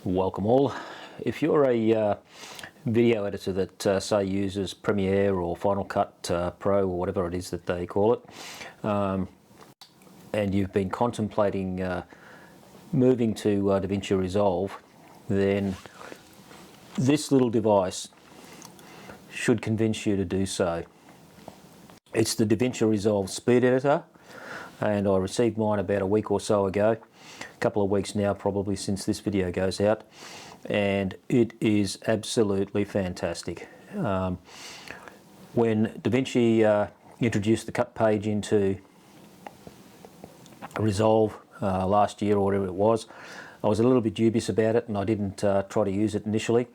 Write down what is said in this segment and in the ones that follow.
Welcome all. If you're a video editor that say uses Premiere or Final Cut Pro or whatever it is that they call it, and you've been contemplating moving to DaVinci Resolve, then this little device should convince you to do so. It's the DaVinci Resolve Speed Editor, and I received mine about a week or so ago. A couple of weeks now probably since this video goes out, and it is absolutely fantastic. When DaVinci introduced the cut page into Resolve last year or whatever it was, I was a little bit dubious about it and I didn't try to use it initially.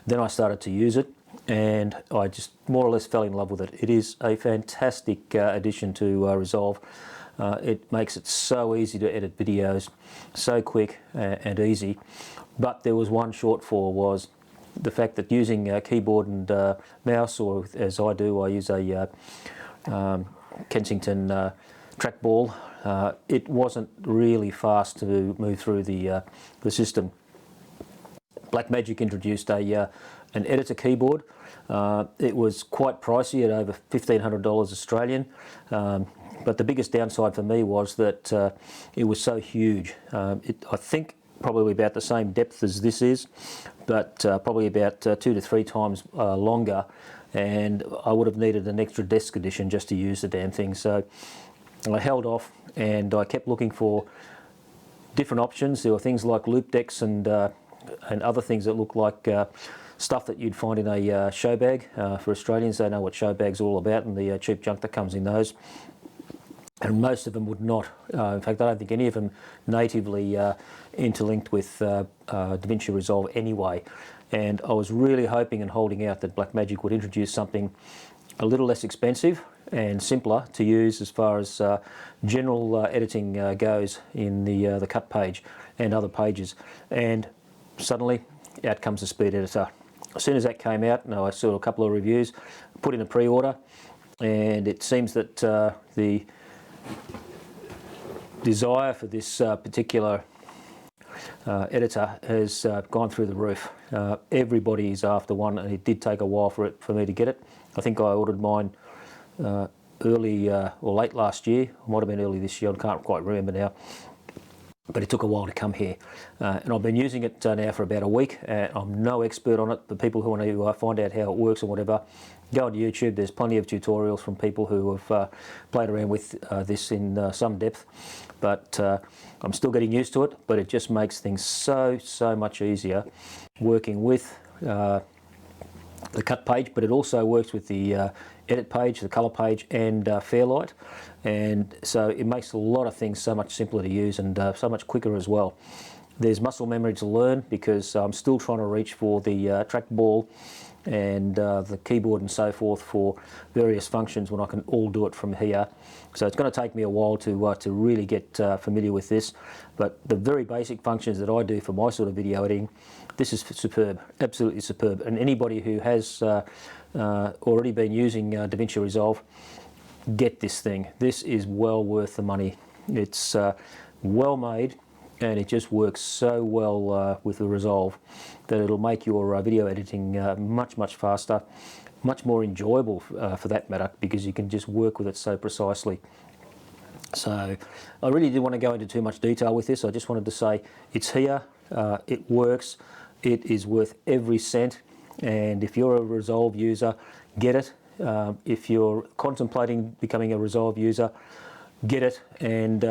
Then I started to use it and I just more or less fell in love with it. It is a fantastic addition to Resolve. It makes it so easy to edit videos, so quick and easy. But there was one shortfall, was the fact that using keyboard and mouse, or as I do, I use a Kensington trackball. It wasn't really fast to move through the system. Blackmagic introduced an editor keyboard. It was quite pricey at over $1,500 Australian. But the biggest downside for me was that it was so huge. I think probably about the same depth as this is, but probably about 2 to 3 times longer, and I would have needed an extra desk edition just to use the damn thing. So I held off and I kept looking for different options. There were things like loop decks and other things that look like stuff that you'd find in a show bag. For Australians, they know what show bags are all about and the cheap junk that comes in those. And most of them would not. In fact, I don't think any of them natively interlinked with DaVinci Resolve anyway. And I was really hoping and holding out that Blackmagic would introduce something a little less expensive and simpler to use as far as general editing goes in the cut page and other pages. And suddenly, out comes the Speed Editor. As soon as that came out, I saw a couple of reviews, put in a pre-order, and it seems that the desire for this particular editor has gone through the roof. Everybody is after one, and it did take a while for me to get it. I think I ordered mine early or late last year. It might have been early this year, I can't quite remember now. But it took a while to come here. And I've been using it now for about a week. I'm no expert on it, but people who want to find out how it works or whatever, go on YouTube. There's plenty of tutorials from people who have played around with this in some depth. But I'm still getting used to it, but it just makes things so much easier working with the cut page, but it also works with the edit page, the color page, and Fairlight, and so it makes a lot of things so much simpler to use and so much quicker as well. There's muscle memory to learn because I'm still trying to reach for the trackball and the keyboard and so forth for various functions when I can all do it from here. So it's going to take me a while to really get familiar with this, but the very basic functions that I do for my sort of video editing, this is superb, absolutely superb. And anybody who has already been using DaVinci Resolve, get this thing. This is well worth the money. It's well made, and it just works so well with the Resolve that it'll make your video editing much faster, much more enjoyable for that matter, because you can just work with it so precisely. So I really didn't want to go into too much detail with this. I just wanted to say it's here, it works, it is worth every cent, and if you're a Resolve user, get it. If you're contemplating becoming a Resolve user, get it. And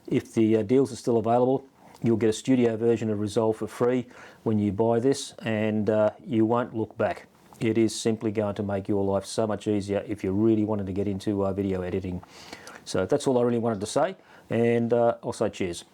if the deals are still available, you'll get a studio version of Resolve for free when you buy this, and you won't look back. It is simply going to make your life so much easier if you really wanted to get into video editing. So that's all I really wanted to say, and I'll say cheers.